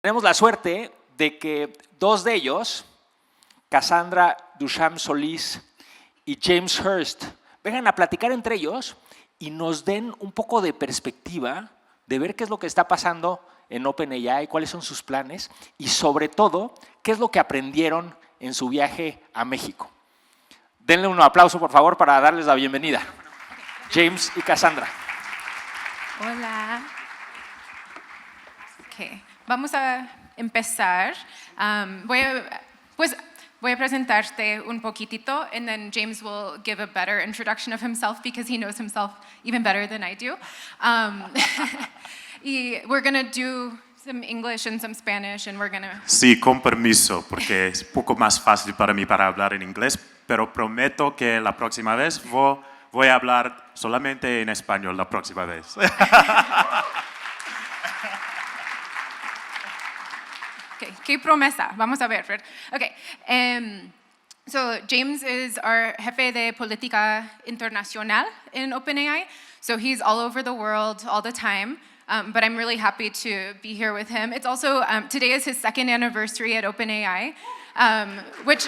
Tenemos la suerte de que dos de ellos, Cassandra, Duchan Solís y James Hurst, vengan a platicar entre ellos y nos den un poco de perspectiva de ver qué es lo que está pasando en OpenAI, cuáles son sus planes y sobre todo, qué es lo que aprendieron en su viaje a México. Denle un aplauso, por favor, para darles la bienvenida. James y Cassandra. Hola. Okay. Vamos a empezar. Voy a presentarte un poquitito, and then James will give a better introduction of himself because he knows himself even better than I do. We're going to do some English and some Spanish, and we're going to... Sí, con permiso, porque es un poco más fácil para mí para hablar en inglés, pero prometo que la próxima vez voy a hablar solamente en español la próxima vez. Okay, ¿qué promesa? Vamos a ver. Okay. So James is our jefe de política internacional in OpenAI. So he's all over the world all the time. But I'm really happy to be here with him. It's also, today is his second anniversary at OpenAI, which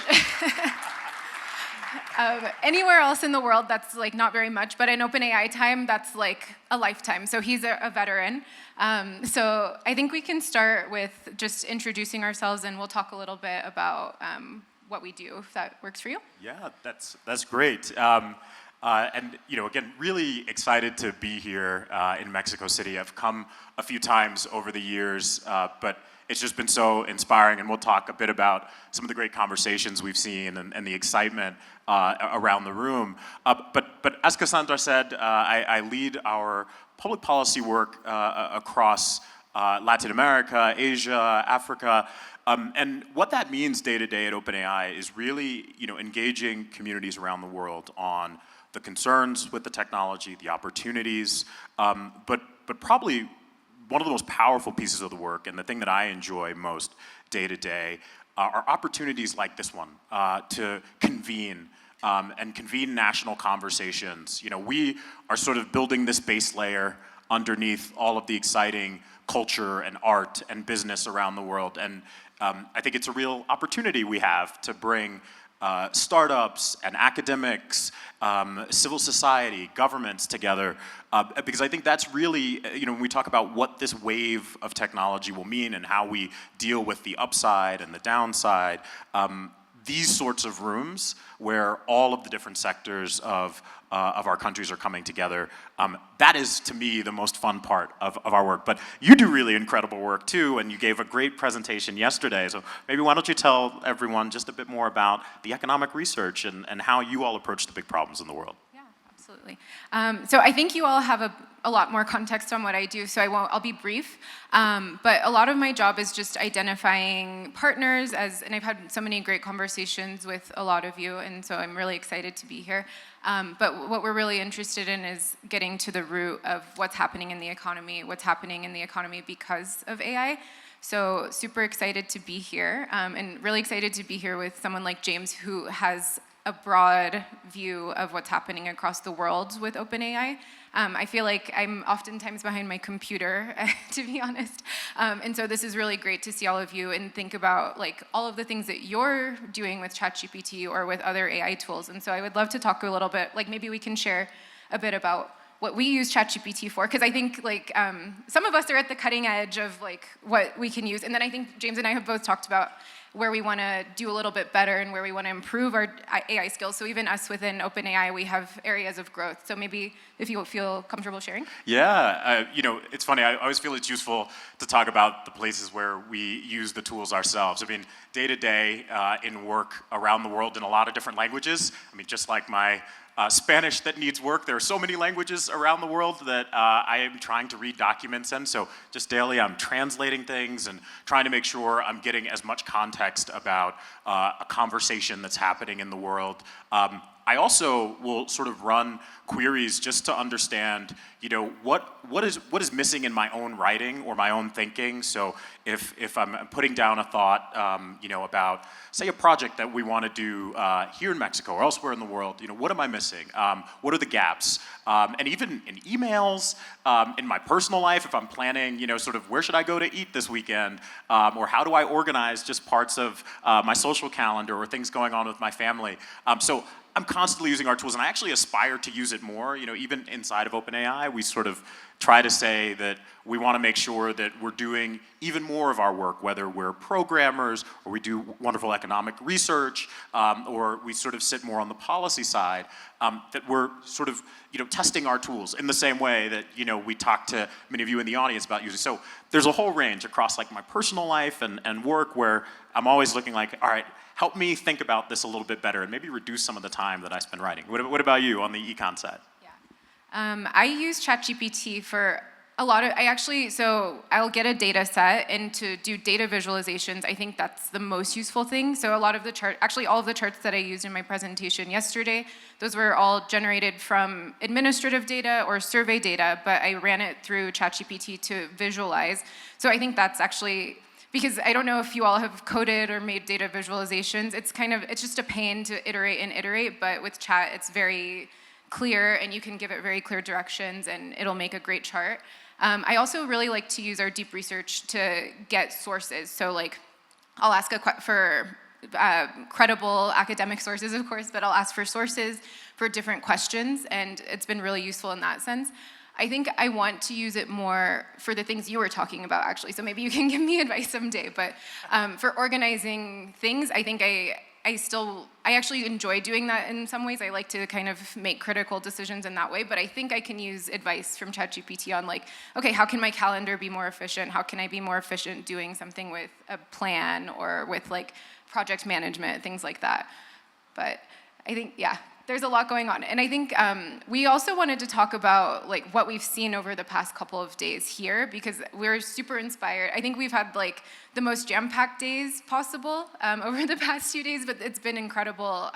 anywhere else in the world that's like not very much, but in OpenAI time, that's like a lifetime. So he's a veteran. So I think we can start with just introducing ourselves, and we'll talk a little bit about what we do, if that works for you. Yeah, that's great. And again, really excited to be here in Mexico City. I've come a few times over the years, but it's just been so inspiring, and we'll talk a bit about some of the great conversations we've seen and the excitement around the room. But as Cassandra said, I lead our public policy work across Latin America, Asia, Africa. And what that means day to day at OpenAI is really engaging communities around the world on the concerns with the technology, the opportunities, but probably one of the most powerful pieces of the work, and the thing that I enjoy most day to day, are opportunities like this one to convene and convene national conversations. We are sort of building this base layer underneath all of the exciting culture and art and business around the world, and I think it's a real opportunity we have to bring startups and academics, civil society, governments together, because I think that's really, when we talk about what this wave of technology will mean and how we deal with the upside and the downside, these sorts of rooms where all of the different sectors of our countries are coming together, that is, to me, the most fun part of our work. But you do really incredible work, too, and you gave a great presentation yesterday. So maybe why don't you tell everyone just a bit more about the economic research and how you all approach the big problems in the world. Yeah, absolutely. So I think you all have a lot more context on what I do, so I'll be brief. But a lot of my job is just identifying partners, and I've had so many great conversations with a lot of you, and so I'm really excited to be here. But what we're really interested in is getting to the root of what's happening in the economy because of AI. So super excited to be here, and really excited to be here with someone like James, who has a broad view of what's happening across the world with OpenAI. I feel like I'm oftentimes behind my computer, to be honest. And so this is really great to see all of you and think about like all of the things that you're doing with ChatGPT or with other AI tools. And so I would love to talk a little bit, like maybe we can share a bit about what we use ChatGPT for, because I think like some of us are at the cutting edge of like what we can use. And then I think James and I have both talked about where we want to do a little bit better and where we want to improve our AI skills. So even us within OpenAI, we have areas of growth. So maybe if you feel comfortable sharing. Yeah, it's funny. I always feel it's useful to talk about the places where we use the tools ourselves. I mean, day to day in work around the world in a lot of different languages. I mean, just like my Spanish that needs work. There are so many languages around the world that I am trying to read documents in. So just daily I'm translating things and trying to make sure I'm getting as much context about a conversation that's happening in the world I also will sort of run queries just to understand, what is missing in my own writing or my own thinking. So if I'm putting down a thought, about, say, a project that we want to do here in Mexico or elsewhere in the world, what am I missing? What are the gaps? And even in emails, in my personal life, if I'm planning, sort of where should I go to eat this weekend, or how do I organize just parts of my social calendar or things going on with my family. So I'm constantly using our tools, and I actually aspire to use it more. Even inside of OpenAI, we sort of try to say that we want to make sure that we're doing even more of our work, whether we're programmers or we do wonderful economic research, or we sort of sit more on the policy side, that we're sort of testing our tools in the same way that we talk to many of you in the audience about using. So there's a whole range across like my personal life and work where I'm always looking like, all right, help me think about this a little bit better and maybe reduce some of the time that I spend writing. What about you on the econ side? Yeah. I use ChatGPT for a lot of, so I'll get a data set, and to do data visualizations, I think that's the most useful thing. So a lot of the all of the charts that I used in my presentation yesterday, those were all generated from administrative data or survey data, but I ran it through ChatGPT to visualize. So I think that's actually, because I don't know if you all have coded or made data visualizations, it's just a pain to iterate, but with chat, it's very clear, and you can give it very clear directions, and it'll make a great chart. I also really like to use our deep research to get sources. So like, I'll ask for credible academic sources, of course, but I'll ask for sources for different questions, and it's been really useful in that sense. I think I want to use it more for the things you were talking about, actually. So maybe you can give me advice someday. But for organizing things, I think I actually enjoy doing that in some ways. I like to kind of make critical decisions in that way. But I think I can use advice from ChatGPT on like, okay, how can my calendar be more efficient? How can I be more efficient doing something with a plan or with like project management, things like that. But I think, yeah, there's a lot going on. And I think we also wanted to talk about like what we've seen over the past couple of days here, because we're super inspired. I think we've had like the most jam-packed days possible over the past few days, but it's been incredible.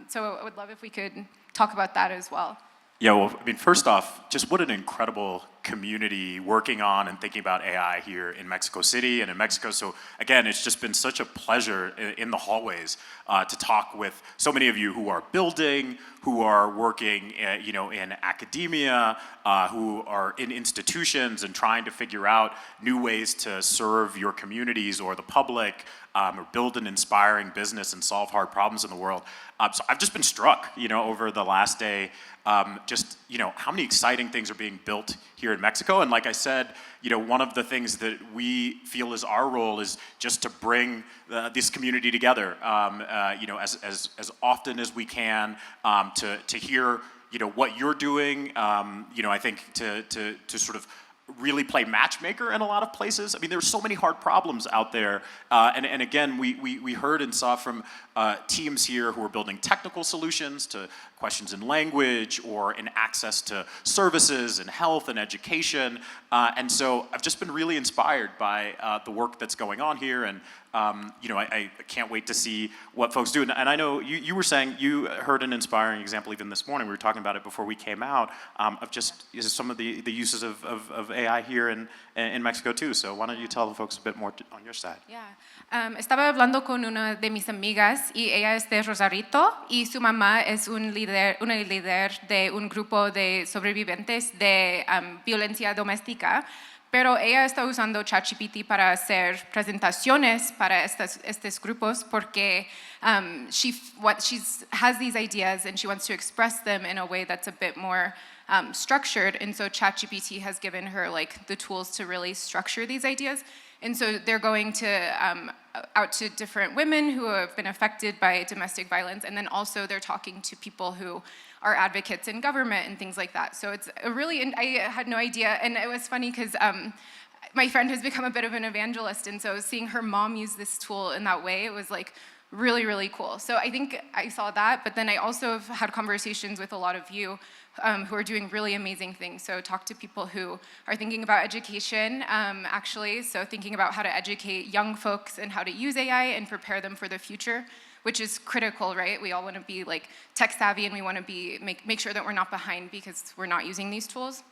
So I would love if we could talk about that as well. Yeah, well, I mean, first off, just what an incredible community working on and thinking about AI here in Mexico City and in Mexico. So again, it's just been such a pleasure in the hallways to talk with so many of you who are building, who are working, in academia, who are in institutions and trying to figure out new ways to serve your communities or the public, or build an inspiring business and solve hard problems in the world. So I've just been struck, over the last day, how many exciting things are being built here in Mexico. And like I said, one of the things that we feel is our role is just to bring this community together, as often as we can, to hear, what you're doing. I think to sort of really play matchmaker in a lot of places. I mean, there's so many hard problems out there. And again, we heard and saw from teams here who are building technical solutions to questions in language or in access to services and health and education. And so I've just been really inspired by the work that's going on here. And I can't wait to see what folks do. And I know you were saying you heard an inspiring example even this morning. We were talking about it before we came out, of just some of the uses of AI here in Mexico too. So why don't you tell the folks a bit more on your side? Yeah. Estaba hablando con una de mis amigas y ella es de Rosarito y su mamá es una líder de un grupo de sobrevivientes de violencia doméstica. Pero ella está usando ChatGPT para hacer presentaciones para estos grupos porque she has these ideas and she wants to express them in a way that's a bit more structured. And so ChatGPT has given her like the tools to really structure these ideas. And so they're going out to different women who have been affected by domestic violence, and then also they're talking to people who are advocates in government and things like that. So it's I had no idea, and it was funny because my friend has become a bit of an evangelist, and so seeing her mom use this tool in that way, it was like really, really cool. So I think I saw that, but then I also have had conversations with a lot of you who are doing really amazing things. So talk to people who are thinking about education, actually. So thinking about how to educate young folks and how to use AI and prepare them for the future, which is critical, right? We all want to be like tech savvy, and we want to be make sure that we're not behind because we're not using these tools.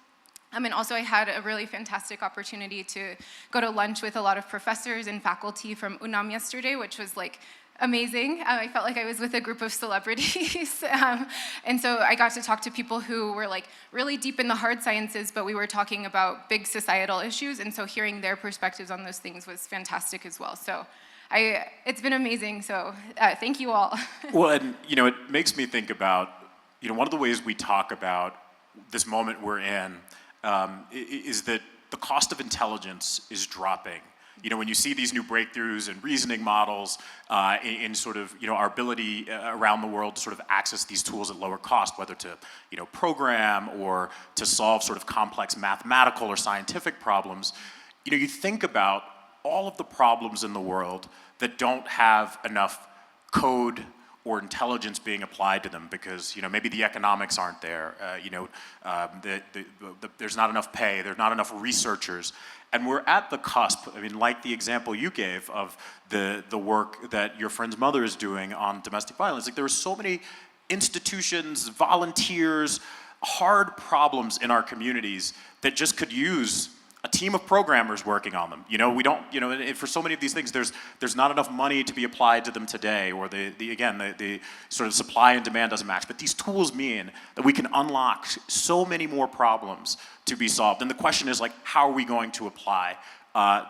And also I had a really fantastic opportunity to go to lunch with a lot of professors and faculty from UNAM yesterday, which was like amazing. I felt like I was with a group of celebrities. And so I got to talk to people who were like really deep in the hard sciences, but we were talking about big societal issues. And so hearing their perspectives on those things was fantastic as well. So it's been amazing. So thank you all. Well, and it makes me think about, one of the ways we talk about this moment we're in is that the cost of intelligence is dropping. When you see these new breakthroughs in reasoning models, in sort of, our ability around the world to sort of access these tools at lower cost, whether to, program or to solve sort of complex mathematical or scientific problems, you think about all of the problems in the world that don't have enough code or intelligence being applied to them because, maybe the economics aren't there, there's not enough pay, there's not enough researchers. And we're at the cusp, like the example you gave of the work that your friend's mother is doing on domestic violence. Like there are so many institutions, volunteers, hard problems in our communities that just could use a team of programmers working on them. We don't, for so many of these things, there's not enough money to be applied to them today, or the sort of supply and demand doesn't match. But these tools mean that we can unlock so many more problems to be solved. And the question is, like, how are we going to apply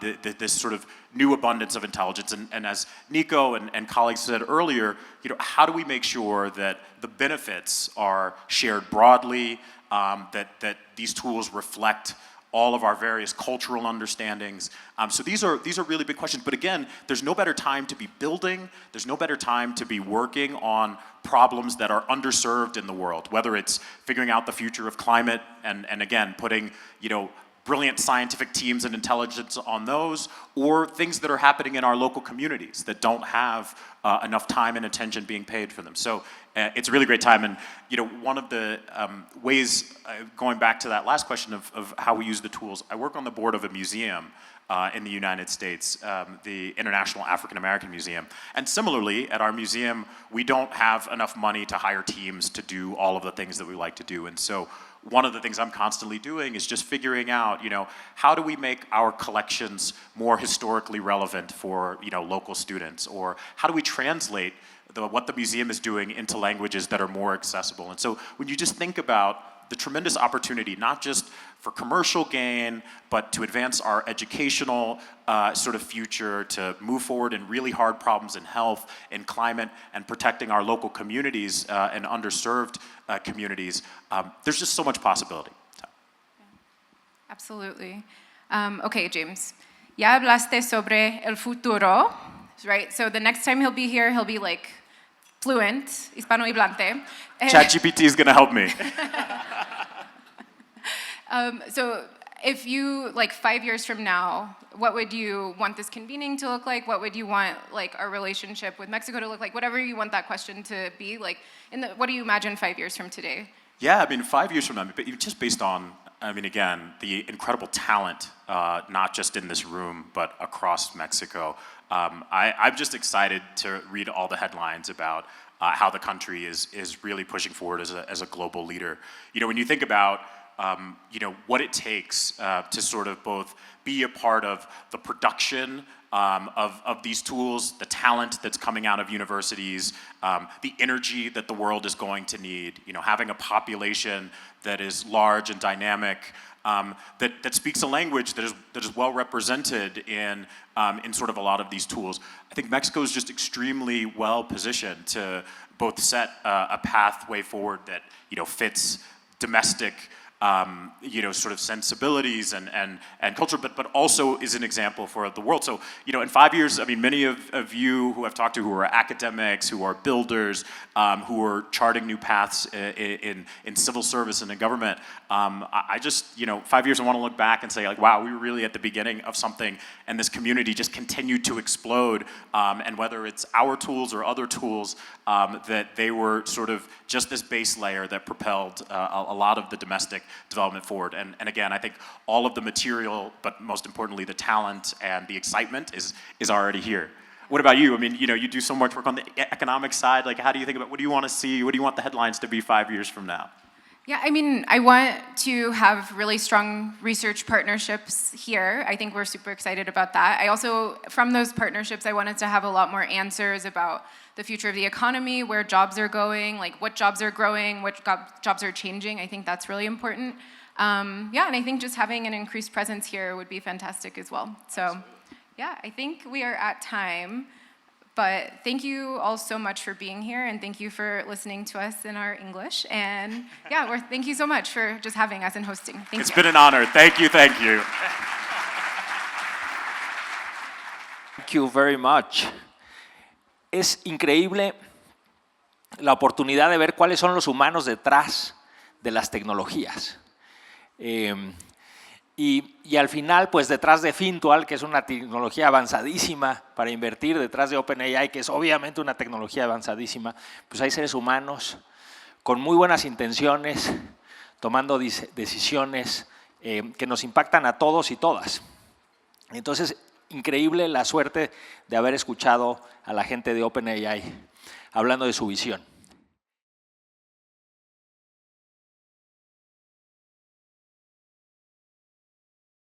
this sort of new abundance of intelligence? And as Nico and colleagues said earlier, how do we make sure that the benefits are shared broadly, that these tools reflect all of our various cultural understandings. So these are really big questions. But again, there's no better time to be building, there's no better time to be working on problems that are underserved in the world, whether it's figuring out the future of climate and again, putting, brilliant scientific teams and intelligence on those, or things that are happening in our local communities that don't have enough time and attention being paid for them. So it's a really great time. And one of the ways, going back to that last question of how we use the tools, I work on the board of a museum in the United States, the International African American Museum. And similarly, at our museum, we don't have enough money to hire teams to do all of the things that we like to do. And so one of the things I'm constantly doing is just figuring out, how do we make our collections more historically relevant for, local students? Or how do we translate what the museum is doing into languages that are more accessible? And so when you just think about the tremendous opportunity, not just for commercial gain, but to advance our educational sort of future, to move forward in really hard problems in health, in climate, and protecting our local communities and underserved communities, there's just so much possibility. So. Absolutely. Okay, James. Ya hablaste sobre el futuro, right? So the next time he'll be here, he'll be like fluent, hispanohablante. ChatGPT is going to help me. So if you, 5 years from now, what would you want this convening to look like? What would you want, our relationship with Mexico to look like? Whatever you want that question to be, what do you imagine 5 years from today? Yeah, 5 years from now, but just based on, again, the incredible talent, not just in this room, but across Mexico. I'm just excited to read all the headlines about how the country is really pushing forward as a global leader. When you think about what it takes to sort of both be a part of the production of these tools, the talent that's coming out of universities, the energy that the world is going to need, having a population that is large and dynamic, that speaks a language that is well represented in sort of a lot of these tools. I think Mexico is just extremely well positioned to both set a pathway forward that fits domestic sort of sensibilities and culture, but also is an example for the world. So, in 5 years, many of you who I've talked to who are academics, who are builders, who are charting new paths in civil service and in government, I just, 5 years, I want to look back and say, wow, we were really at the beginning of something, and this community just continued to explode, and whether it's our tools or other tools, that they were sort of just this base layer that propelled a lot of the domestic development forward. And again, I think all of the material, but most importantly, the talent and the excitement is already here. What about you? I mean, you do so much work on the economic side. Like, how do you think about, what do you want to see? What do you want the headlines to be 5 years from now? Yeah, I mean, I want to have really strong research partnerships here. I think we're super excited about that. I also, from those partnerships, I wanted to have a lot more answers about the future of the economy, where jobs are going, like what jobs are growing, what jobs are changing. I think that's really important. Yeah, and I think just having an increased presence here would be fantastic as well. So, yeah, I think we are at time. But thank you all so much for being here, and thank you for listening to us in our English. And yeah, thank you so much for just having us and hosting. Thank you. It's been an honor. Thank you, thank you. Thank you very much. Es increíble la oportunidad de ver cuáles son los humanos detrás de las tecnologías. Y al final, pues detrás de Fintual, que es una tecnología avanzadísima para invertir, detrás de OpenAI, que es obviamente una tecnología avanzadísima, pues hay seres humanos con muy buenas intenciones, tomando decisiones que nos impactan a todos y todas. Entonces, increíble la suerte de haber escuchado a la gente de OpenAI hablando de su visión.